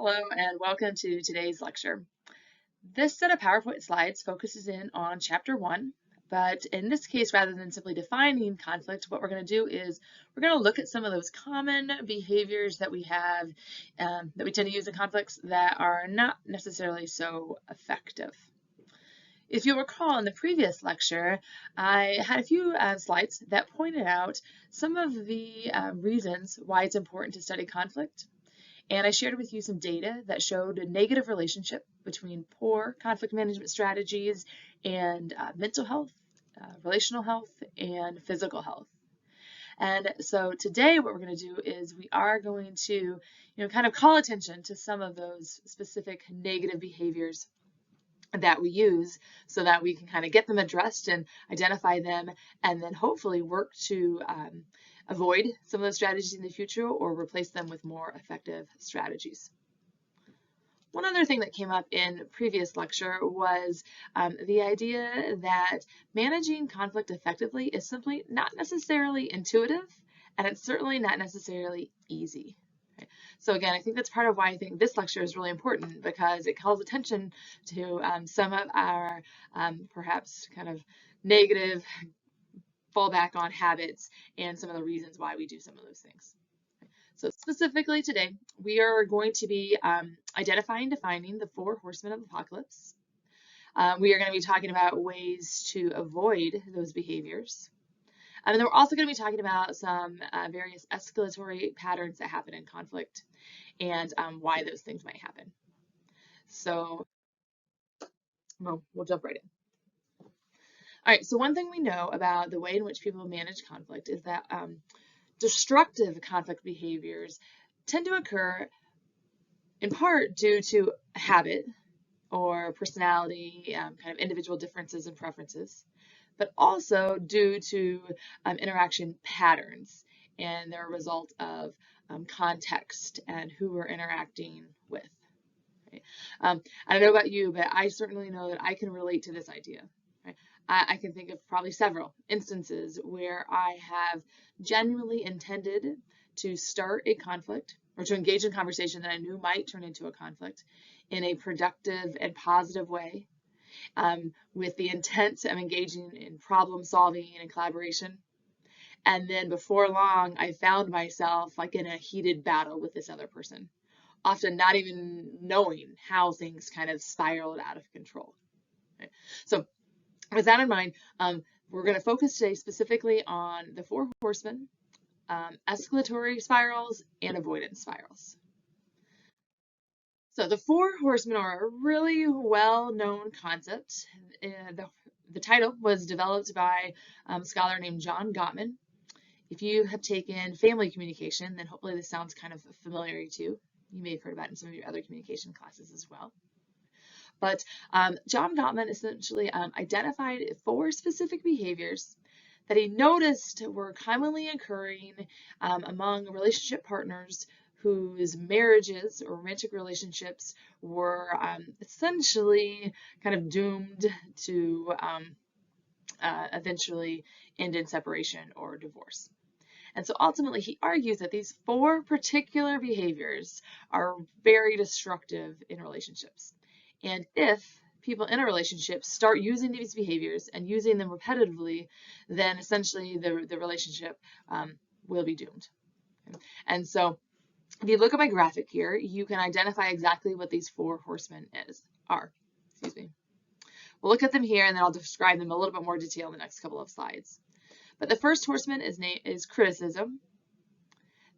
Hello and welcome to today's lecture. This set of PowerPoint slides focuses in on Chapter 1, but in this case, rather than simply defining conflict, what we're going to do is we're going to look at some of those common behaviors that we have, that we tend to use in conflicts that are not necessarily so effective. If you'll recall in the previous lecture, I had a few slides that pointed out some of the reasons why it's important to study conflict. And I shared with you some data that showed a negative relationship between poor conflict management strategies and mental health, relational health, and physical health. And so today what we're going to do is we are going to, kind of call attention to some of those specific negative behaviors that we use so that we can kind of get them addressed and identify them and then hopefully work to avoid some of those strategies in the future or replace them with more effective strategies. One other thing that came up in previous lecture was the idea that managing conflict effectively is simply not necessarily intuitive, and it's certainly not necessarily easy. So again, I think that's part of why I think this lecture is really important, because it calls attention to some of our perhaps kind of negative fallback on habits and some of the reasons why we do some of those things. So specifically today, we are going to be identifying and defining the 4 horsemen of the apocalypse. We are going to be talking about ways to avoid those behaviors. And then we're also going to be talking about some various escalatory patterns that happen in conflict and why those things might happen. So we'll jump right in. All right, so one thing we know about the way in which people manage conflict is that destructive conflict behaviors tend to occur in part due to habit or personality, kind of individual differences and preferences, but also due to interaction patterns, and they're a result of context and who we're interacting with. Right? I don't know about you, but I certainly know that I can relate to this idea. Right? I can think of probably several instances where I have genuinely intended to start a conflict or to engage in conversation that I knew might turn into a conflict in a productive and positive way, with the intent of engaging in problem solving and collaboration. And then before long, I found myself like in a heated battle with this other person, often not even knowing how things kind of spiraled out of control. Okay? So with that in mind, we're going to focus today specifically on the 4 horsemen, escalatory spirals, and avoidance spirals. So the 4 horsemen are a really well-known concept. The title was developed by a scholar named John Gottman. If you have taken family communication, then hopefully this sounds kind of familiar to you. You may have heard about it in some of your other communication classes as well. But John Gottman essentially identified 4 specific behaviors that he noticed were commonly occurring among relationship partners whose marriages or romantic relationships were essentially kind of doomed to eventually end in separation or divorce. And so ultimately, he argues that these 4 particular behaviors are very destructive in relationships. And if people in a relationship start using these behaviors and using them repetitively, then essentially the relationship will be doomed. And so if you look at my graphic here, you can identify exactly what these 4 horsemen are. We'll look at them here, and then I'll describe them in a little bit more detail in the next couple of slides. But the first horseman is criticism.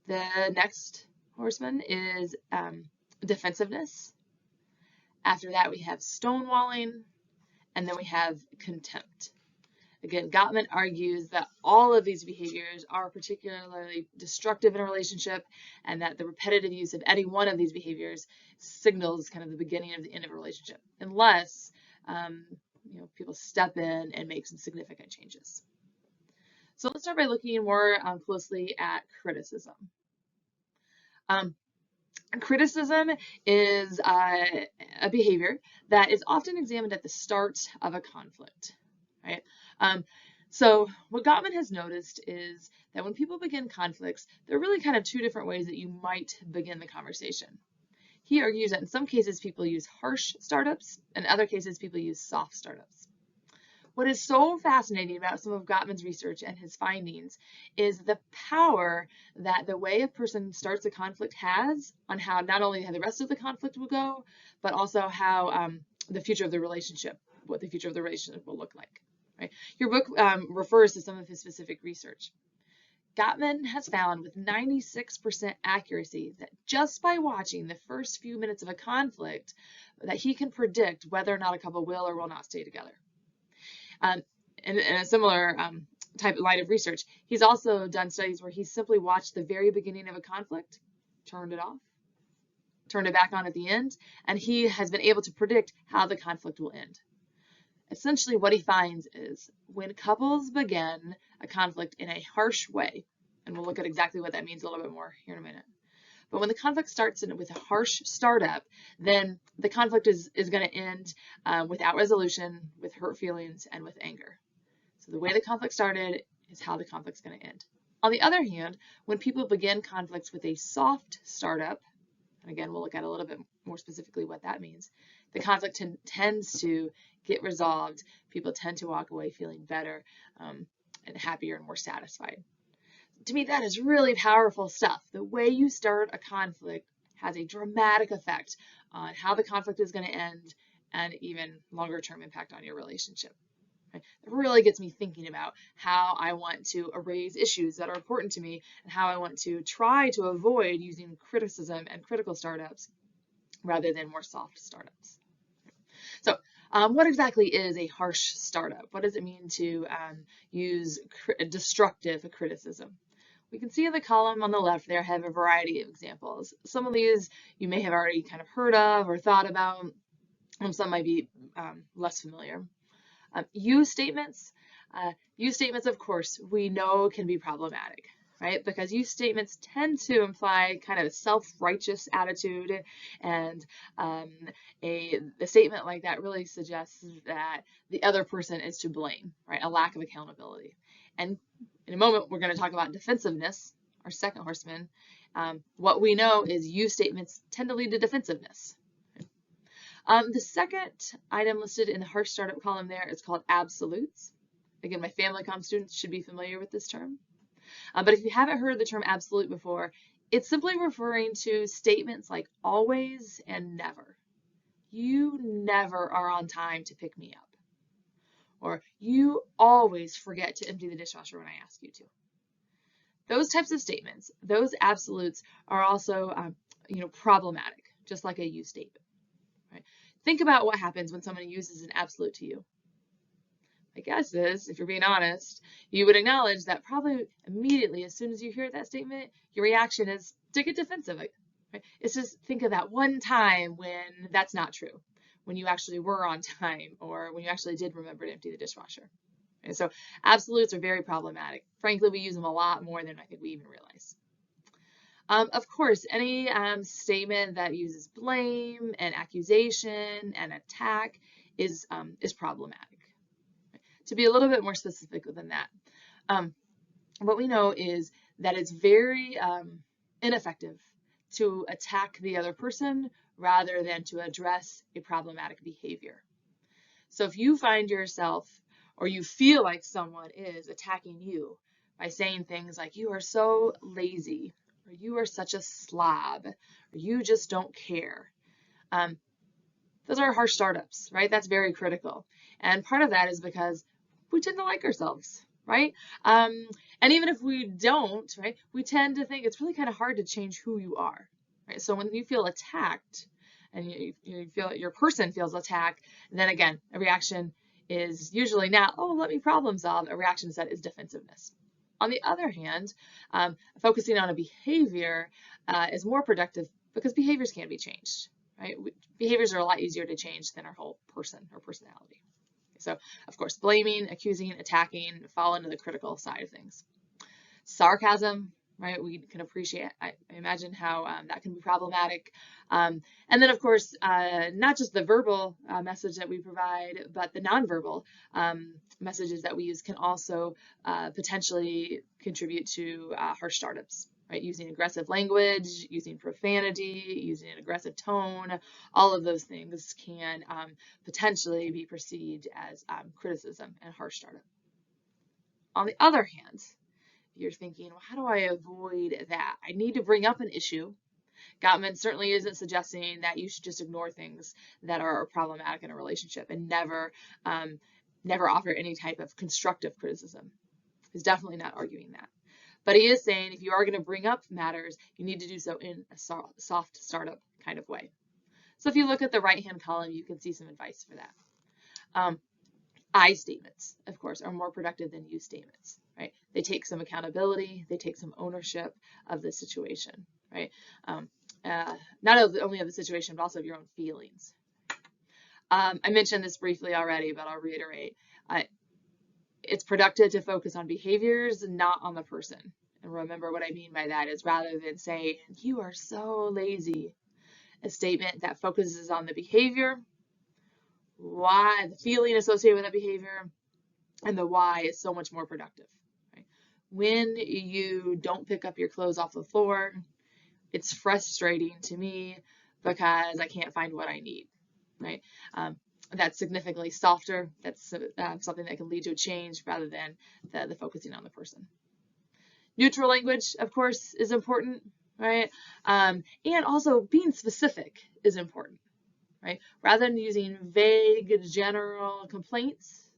The next horseman is defensiveness. After that, we have stonewalling, and then we have contempt. Again, Gottman argues that all of these behaviors are particularly destructive in a relationship, and that the repetitive use of any one of these behaviors signals kind of the beginning of the end of a relationship, unless people step in and make some significant changes. So let's start by looking more closely at criticism. Criticism is a behavior that is often examined at the start of a conflict, right? So what Gottman has noticed is that when people begin conflicts, there are really kind of 2 different ways that you might begin the conversation. He argues that in some cases people use harsh startups, and in other cases people use soft startups. What is so fascinating about some of Gottman's research and his findings is the power that the way a person starts a conflict has on how not only how the rest of the conflict will go, but also how the future of the relationship, what the future of the relationship will look like. Right? Your book refers to some of his specific research. Gottman has found with 96% accuracy that just by watching the first few minutes of a conflict, that he can predict whether or not a couple will or will not stay together. In a similar type of line of research, he's also done studies where he's simply watched the very beginning of a conflict, turned it off, turned it back on at the end, and he has been able to predict how the conflict will end. Essentially, what he finds is when couples begin a conflict in a harsh way, and we'll look at exactly what that means a little bit more here in a minute, but when the conflict starts with a harsh startup, then the conflict is going to end without resolution, with hurt feelings, and with anger. So the way the conflict started is how the conflict's going to end. On the other hand, when people begin conflicts with a soft startup, and again, we'll look at a little bit more specifically what that means, the conflict tends to get resolved. People tend to walk away feeling better and happier and more satisfied. To me, that is really powerful stuff. The way you start a conflict has a dramatic effect on how the conflict is going to end and even longer term impact on your relationship. It really gets me thinking about how I want to erase issues that are important to me and how I want to try to avoid using criticism and critical startups rather than more soft startups. So what exactly is a harsh startup? What does it mean to use destructive criticism? We can see in the column on the left there have a variety of examples. Some of these you may have already kind of heard of or thought about, and some might be less familiar. Use statements. Use statements, of course, we know can be problematic, right? Because use statements tend to imply kind of a self-righteous attitude, and a statement like that really suggests that the other person is to blame, right? A lack of accountability. And in a moment, we're going to talk about defensiveness, our second horseman. What we know is use statements tend to lead to defensiveness. The second item listed in the harsh startup column there is called absolutes. Again, my family comm students should be familiar with this term. But if you haven't heard the term absolute before, it's simply referring to statements like always and never. You never are on time to pick me up. Or you always forget to empty the dishwasher when I ask you to. Those types of statements, those absolutes, are also problematic, just like a use statement. Right? Think about what happens when someone uses an absolute to you. My guess is, if you're being honest, you would acknowledge that probably immediately, as soon as you hear that statement, your reaction is to get defensive. Right? It's just think of that one time when that's not true, when you actually were on time, or when you actually did remember to empty the dishwasher. And so absolutes are very problematic. Frankly, we use them a lot more than I think we even realize. Of course, any statement that uses blame and accusation and attack is problematic. To be a little bit more specific than that, what we know is that it's very ineffective to attack the other person rather than to address a problematic behavior. So if you find yourself or you feel like someone is attacking you by saying things like you are so lazy, or you are such a slob, or you just don't care, those are harsh startups, right? That's very critical. And part of that is because we tend to like ourselves, right? And even if we don't, right, we tend to think it's really kind of hard to change who you are, right? So when you feel attacked and you feel your person feels attacked, then again, a reaction is usually not, oh, let me problem solve. A reaction is that is defensiveness. On the other hand, focusing on a behavior is more productive because behaviors can be changed, right? Behaviors are a lot easier to change than our whole person or personality. So, of course, blaming, accusing, attacking fall into the critical side of things. Sarcasm, right? We can appreciate, I imagine how that can be problematic. And then, of course, not just the verbal message that we provide, but the nonverbal messages that we use can also potentially contribute to harsh startups. right? Using aggressive language, using profanity, using an aggressive tone, all of those things can potentially be perceived as criticism and harsh startup. On the other hand, you're thinking, well, how do I avoid that? I need to bring up an issue. Gottman certainly isn't suggesting that you should just ignore things that are problematic in a relationship and never offer any type of constructive criticism. He's definitely not arguing that. But he is saying if you are going to bring up matters, you need to do so in a soft startup kind of way. So if you look at the right-hand column, you can see some advice for that. I statements, of course, are more productive than you statements, right? They take some accountability, they take some ownership of the situation, right? Not only of the situation, but also of your own feelings. I mentioned this briefly already, but I'll reiterate. It's productive to focus on behaviors, not on the person. And remember what I mean by that is rather than saying, you are so lazy, a statement that focuses on the behavior, why, the feeling associated with that behavior, and the why is so much more productive. Right? When you don't pick up your clothes off the floor, it's frustrating to me because I can't find what I need, right? That's significantly softer. That's something that can lead to a change rather than the focusing on the person. Neutral language, of course, is important, right? And also being specific is important, right? Rather than using vague general complaints,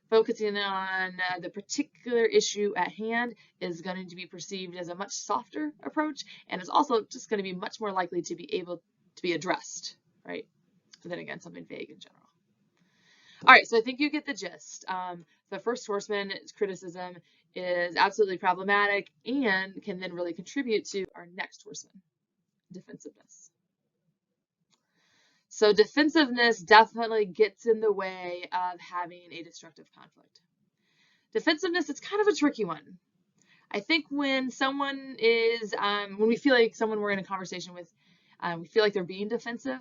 focusing on the particular issue at hand is going to be perceived as a much softer approach, and is also just going to be much more likely to be able to be addressed, right? And then again, something vague in general. All right, so I think you get the gist. The first horseman criticism is absolutely problematic and can then really contribute to our next horseman, defensiveness. So defensiveness definitely gets in the way of having a destructive conflict. Defensiveness is kind of a tricky one. I think when someone is, when we feel like someone we're in a conversation with, we feel like they're being defensive,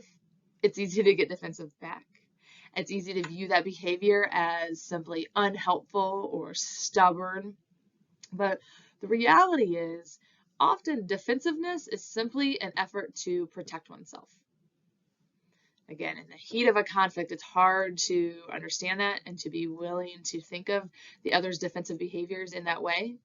it's easy to get defensive back. It's easy to view that behavior as simply unhelpful or stubborn. But the reality is, often defensiveness is simply an effort to protect oneself. Again, in the heat of a conflict, it's hard to understand that and to be willing to think of the other's defensive behaviors in that way.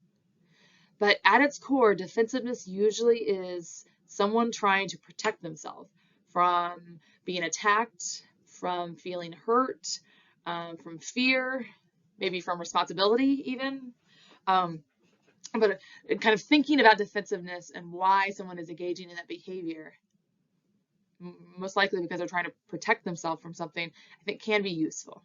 But at its core, defensiveness usually is someone trying to protect themselves from being attacked, from feeling hurt, from fear, maybe from responsibility even. But kind of thinking about defensiveness and why someone is engaging in that behavior, most likely because they're trying to protect themselves from something, I think can be useful.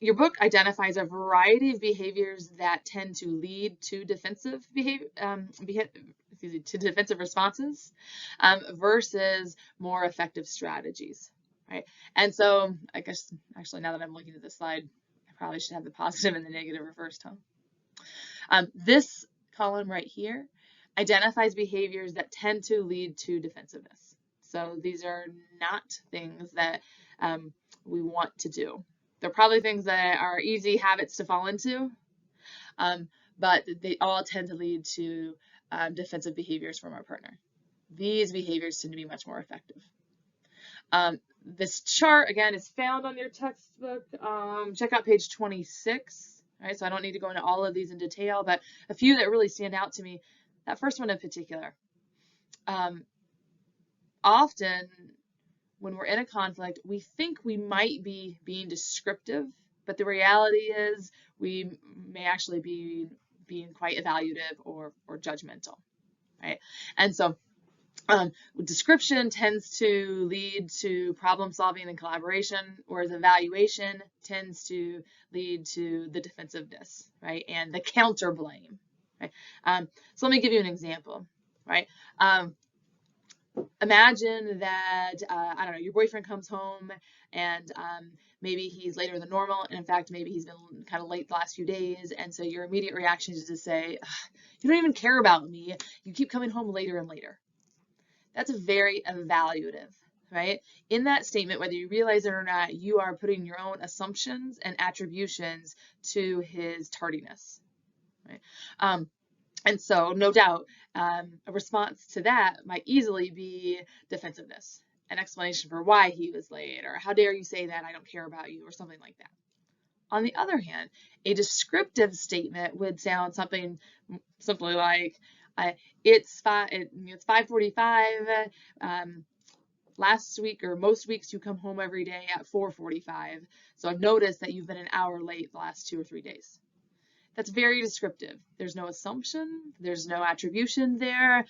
Your book identifies a variety of behaviors that tend to lead to defensive defensive responses versus more effective strategies, right? And so I guess actually now that I'm looking at this slide, I probably should have the positive and the negative reversed, huh? This column right here identifies behaviors that tend to lead to defensiveness. So these are not things that we want to do. They're probably things that are easy habits to fall into, but they all tend to lead to defensive behaviors from our partner. These behaviors tend to be much more effective. This chart, again, is found on your textbook. Check out page 26. Right, so I don't need to go into all of these in detail, but a few that really stand out to me. That first one in particular. Often, when we're in a conflict, we think we might be being descriptive, but the reality is we may actually be being quite evaluative or judgmental, right? And so description tends to lead to problem solving and collaboration, whereas evaluation tends to lead to the defensiveness, right? And the counter blame, right? So let me give you an example, right? Imagine that, I don't know, your boyfriend comes home and maybe he's later than normal. And in fact, maybe he's been kind of late the last few days. And so your immediate reaction is to say, you don't even care about me. You keep coming home later and later. That's very evaluative, right? In that statement, whether you realize it or not, you are putting your own assumptions and attributions to his tardiness. right? And so, no doubt, a response to that might easily be defensiveness, an explanation for why he was late, or how dare you say that, I don't care about you, or something like that. On the other hand, a descriptive statement would sound something simply like, it's 5:45. Last week or most weeks you come home every day at 4:45. So I've noticed that you've been an hour late the last 2 or 3 days. That's very descriptive. There's no assumption, there's no attribution there.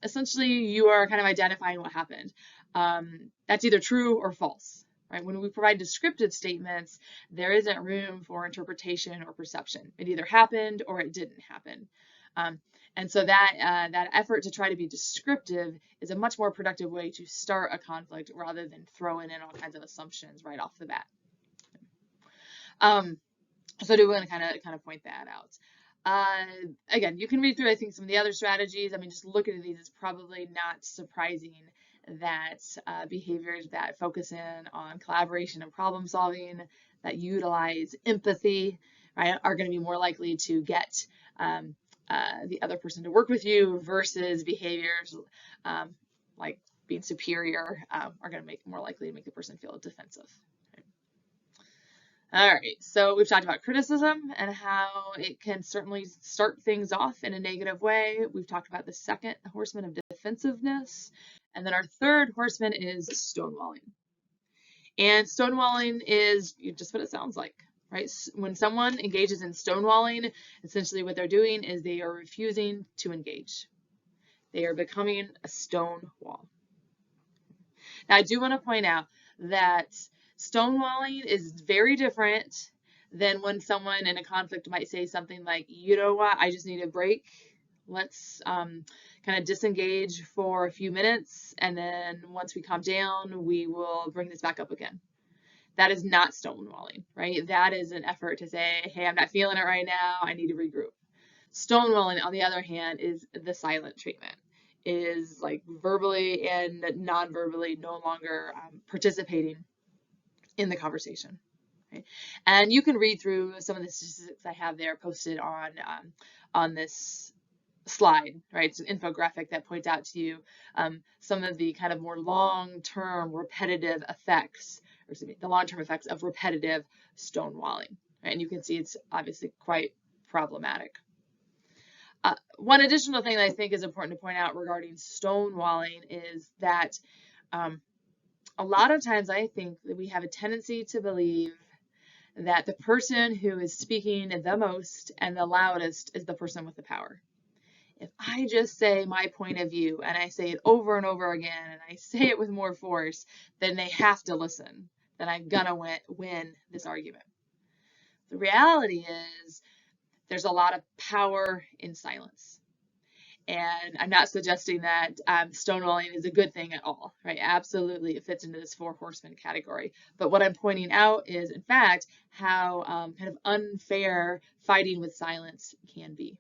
Essentially, you are kind of identifying what happened. That's either true or false. Right? When we provide descriptive statements, there isn't room for interpretation or perception. It either happened or it didn't happen. And so that effort to try to be descriptive is a much more productive way to start a conflict rather than throwing in all kinds of assumptions right off the bat. So I do want to kind of point that out. Again, you can read through, I think, some of the other strategies. I mean, just looking at these, it's probably not surprising that behaviors that focus in on collaboration and problem solving, that utilize empathy, right, are going to be more likely to get the other person to work with you versus behaviors like being superior are going to make more likely to make the person feel defensive. All right, so we've talked about criticism and how it can certainly start things off in a negative way. We've talked about the second horseman of defensiveness. And then our third horseman is stonewalling. And stonewalling is just what it sounds like, right? When someone engages in stonewalling, essentially what they're doing is they are refusing to engage. They are becoming a stone wall. Now, I do want to point out that stonewalling is very different than when someone in a conflict might say something like, you know what, I just need a break. Let's kind of disengage for a few minutes, and then once we calm down, we will bring this back up again. That is not stonewalling, right? That is an effort to say, hey, I'm not feeling it right now, I need to regroup. Stonewalling, on the other hand, is the silent treatment. Is like verbally and non-verbally no longer participating in the conversation. Right? And you can read through some of the statistics I have there posted on this slide, right? It's an infographic that points out to you some of the kind of more long-term repetitive effects, or excuse me, the long-term effects of repetitive stonewalling. Right? And you can see it's obviously quite problematic. One additional thing that I think is important to point out regarding stonewalling is that a lot of times I think that we have a tendency to believe that the person who is speaking the most and the loudest is the person with the power. If I just say my point of view and I say it over and over again and I say it with more force, then they have to listen. Then I'm gonna win this argument. The reality is there's a lot of power in silence. And I'm not suggesting that stonewalling is a good thing at all, right? Absolutely, it fits into this four horsemen category. But what I'm pointing out is, in fact, how kind of unfair fighting with silence can be.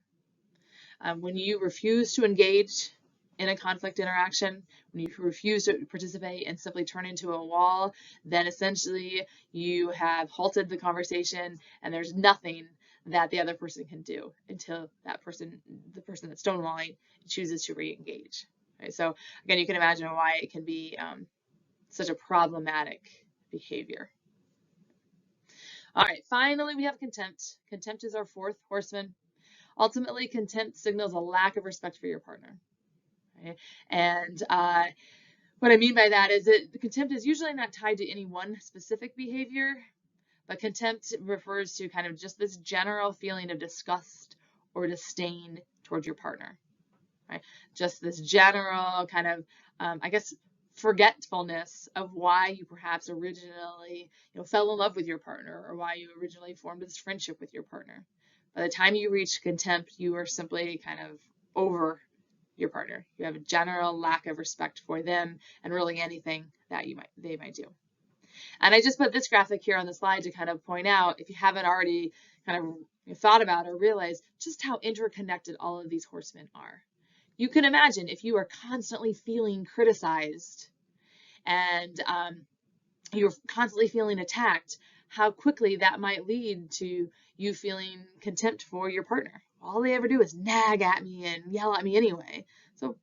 When you refuse to engage in a conflict interaction, when you refuse to participate and simply turn into a wall, then essentially you have halted the conversation and there's nothing that the other person can do until that person, the person that's stonewalling, chooses to re-engage. Right? So again, you can imagine why it can be such a problematic behavior. All right, finally we have contempt. Contempt is our fourth horseman. Ultimately, contempt signals a lack of respect for your partner. Right? And what I mean by that is that contempt is usually not tied to any one specific behavior, but contempt refers to kind of just this general feeling of disgust or disdain towards your partner, right? Just this general kind of, I guess, forgetfulness of why you perhaps originally, fell in love with your partner or why you originally formed this friendship with your partner. By the time you reach contempt, you are simply kind of over your partner. You have a general lack of respect for them and really anything that they might do. And I just put this graphic here on the slide to kind of point out, if you haven't already kind of thought about or realized just how interconnected all of these horsemen are. You can imagine if you are constantly feeling criticized and you're constantly feeling attacked, how quickly that might lead to you feeling contempt for your partner. all they ever do is nag at me and yell at me anyway. So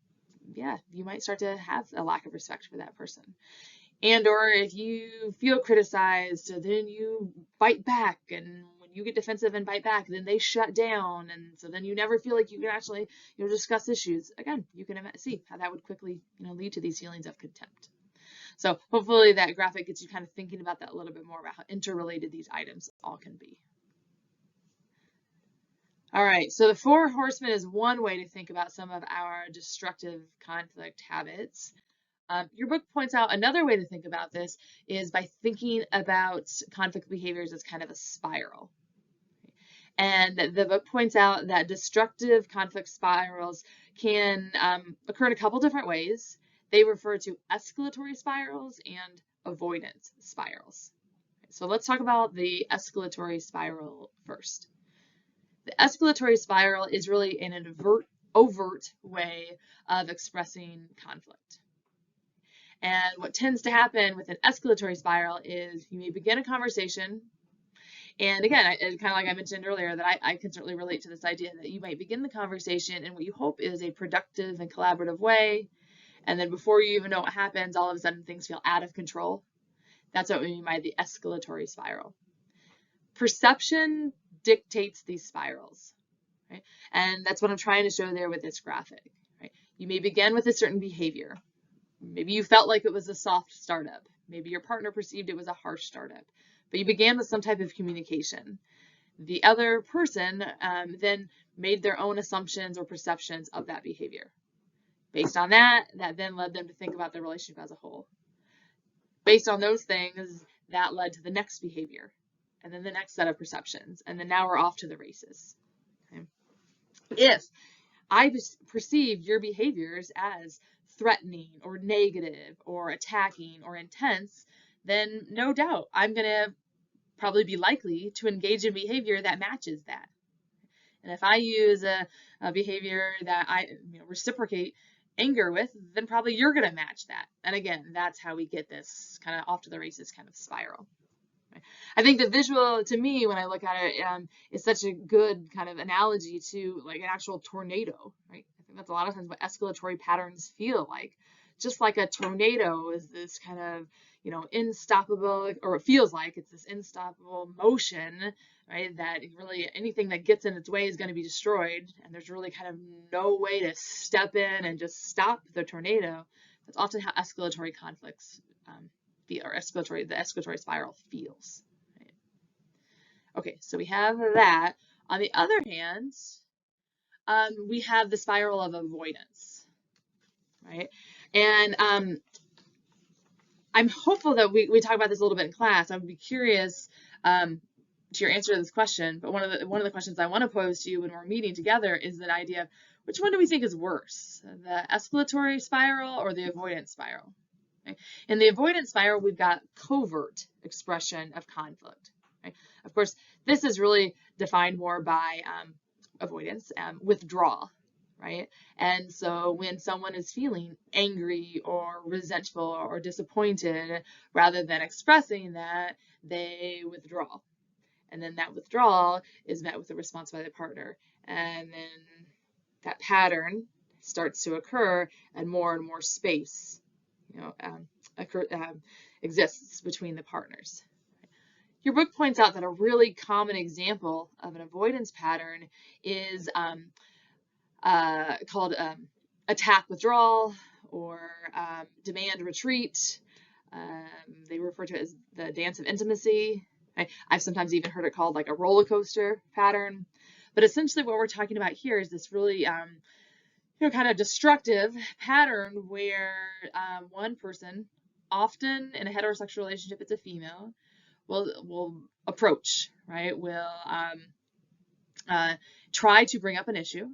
yeah, you might start to have a lack of respect for that person. And or if you feel criticized, then you bite back, and when you get defensive and bite back, then they shut down, and so then you never feel like you can actually discuss issues. Again, you can see how that would quickly lead to these feelings of contempt. So hopefully that graphic gets you kind of thinking about that a little bit more, about how interrelated these items all can be. All right, so the 4 horsemen is one way to think about some of our destructive conflict habits. Your book points out another way to think about this is by thinking about conflict behaviors as kind of a spiral. And the book points out that destructive conflict spirals can occur in a couple different ways. They refer to escalatory spirals and avoidance spirals. So let's talk about the escalatory spiral first. The escalatory spiral is really an overt way of expressing conflict. And what tends to happen with an escalatory spiral is you may begin a conversation. And again, kind of like I mentioned earlier, that I can certainly relate to this idea that you might begin the conversation in what you hope is a productive and collaborative way. And then before you even know what happens, all of a sudden things feel out of control. That's what we mean by the escalatory spiral. Perception dictates these spirals, right? And that's what I'm trying to show there with this graphic, right? You may begin with a certain behavior. Maybe you felt like it was a soft startup. Maybe your partner perceived it was a harsh startup. But you began with some type of communication. The other person then made their own assumptions or perceptions of that behavior. Based on that then led them to think about the relationship as a whole. Based on those things, that led to the next behavior, and then the next set of perceptions, and then now we're off to the races. Okay? If I perceive your behaviors as threatening or negative or attacking or intense, then no doubt I'm going to probably be likely to engage in behavior that matches that. And if I use a behavior that I reciprocate anger with, then probably you're going to match that. And again, that's how we get this kind of off to the races kind of spiral. I think the visual, to me, when I look at it, is such a good kind of analogy to like an actual tornado, right? I think that's a lot of times what escalatory patterns feel like. Just like a tornado is this kind of, unstoppable, or it feels like it's this unstoppable motion, right? That really anything that gets in its way is going to be destroyed, and there's really kind of no way to step in and just stop the tornado. That's often how escalatory conflicts feel, or the escalatory spiral feels. Right? Okay, so we have that. On the other hand, we have the spiral of avoidance, right? And I'm hopeful that we talk about this a little bit in class. I would be curious to your answer to this question, but one of the questions I want to pose to you when we're meeting together is the idea of which one do we think is worse, the escalatory spiral or the avoidance spiral? Okay. In the avoidance spiral, we've got covert expression of conflict. Right? Of course, this is really defined more by avoidance, withdrawal. Right? And so when someone is feeling angry or resentful or disappointed, rather than expressing that, they withdraw. And then that withdrawal is met with a response by the partner. And then that pattern starts to occur, and more space exists between the partners. Your book points out that a really common example of an avoidance pattern is called attack withdrawal, or demand retreat. They refer to it as the dance of intimacy. I've sometimes even heard it called like a roller coaster pattern. But essentially what we're talking about here is this really kind of destructive pattern where one person, often in a heterosexual relationship, it's a female, will approach, right? Will try to bring up an issue,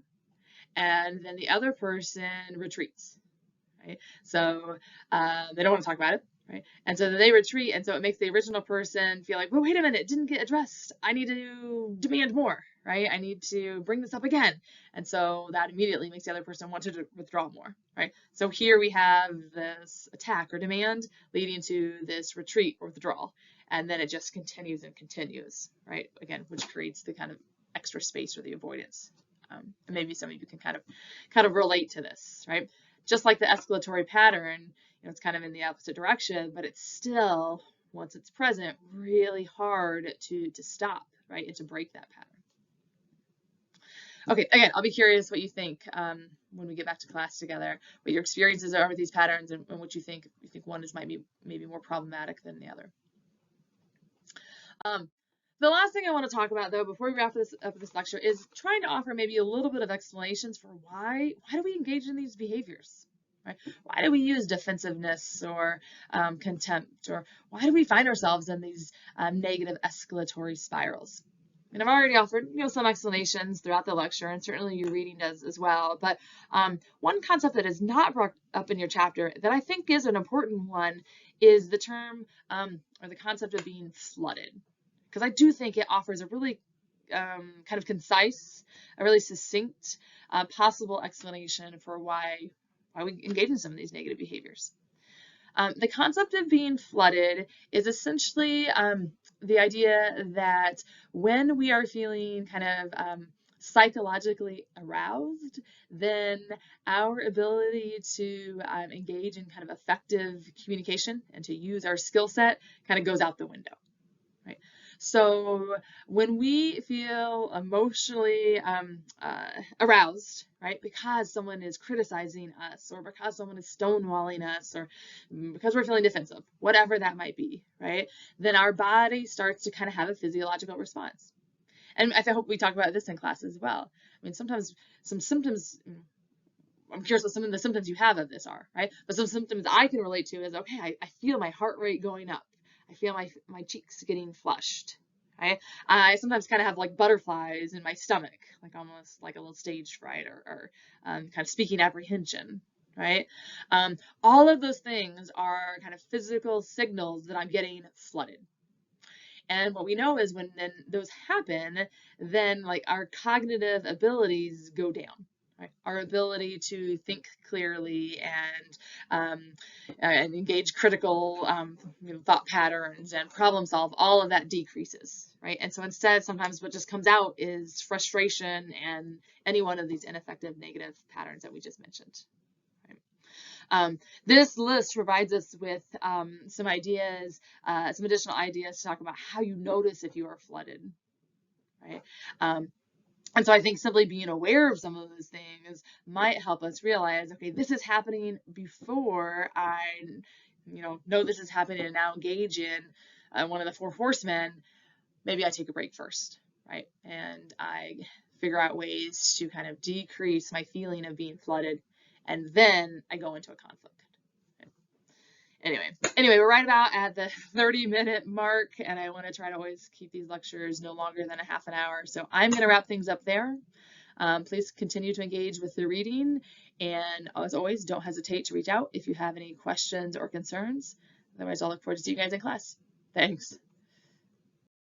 and then the other person retreats, right? So they don't want to talk about it, right? And so they retreat, and so it makes the original person feel like, well, wait a minute, it didn't get addressed. I need to demand more, right? I need to bring this up again. And so that immediately makes the other person want to withdraw more, right? So here we have this attack or demand leading to this retreat or withdrawal. And then it just continues and continues, right? Again, which creates the kind of extra space or the avoidance And maybe some of you can kind of relate to this, right? Just like the escalatory pattern, it's kind of in the opposite direction, but it's still, once it's present, really hard to stop, right, and to break that pattern. Okay, again, I'll be curious what you think when we get back to class together, what your experiences are with these patterns, and what you think. You think one is maybe more problematic than the other. The last thing I want to talk about, though, before we wrap up this lecture, is trying to offer maybe a little bit of explanations for why do we engage in these behaviors, right? Why do we use defensiveness or contempt, or why do we find ourselves in these negative escalatory spirals? And I've already offered, some explanations throughout the lecture, and certainly your reading does as well. But one concept that is not brought up in your chapter that I think is an important one is the term or the concept of being flooded. Because I do think it offers a really kind of concise, a really succinct, possible explanation for why we engage in some of these negative behaviors. The concept of being flooded is essentially the idea that when we are feeling kind of psychologically aroused, then our ability to engage in kind of effective communication and to use our skill set kind of goes out the window, right? So when we feel emotionally aroused, right, because someone is criticizing us, or because someone is stonewalling us, or because we're feeling defensive, whatever that might be, right, then our body starts to kind of have a physiological response. And I hope we talk about this in class as well. I mean, sometimes some symptoms, I'm curious what some of the symptoms you have of this are, right? But some symptoms I can relate to is, okay, I feel my heart rate going up. I feel my cheeks getting flushed, right? I sometimes kind of have like butterflies in my stomach, like almost like a little stage fright, or kind of speaking apprehension, right? All of those things are kind of physical signals that I'm getting flooded. And what we know is when then those happen, then like our cognitive abilities go down. Right? Our ability to think clearly and engage critical thought patterns and problem solve, all of that decreases, right? And so instead, sometimes what just comes out is frustration and any one of these ineffective negative patterns that we just mentioned. Right? This list provides us with some ideas, some additional ideas to talk about how you notice if you are flooded, right? And so I think simply being aware of some of those things might help us realize, okay, this is happening before I, know this is happening and now engage in one of the 4 horsemen. Maybe I take a break first, right? And I figure out ways to kind of decrease my feeling of being flooded, and then I go into a conflict. Anyway, we're right about at the 30-minute mark, and I want to try to always keep these lectures no longer than a half an hour. So I'm going to wrap things up there. Please continue to engage with the reading, and as always, don't hesitate to reach out if you have any questions or concerns. Otherwise, I'll look forward to seeing you guys in class. Thanks.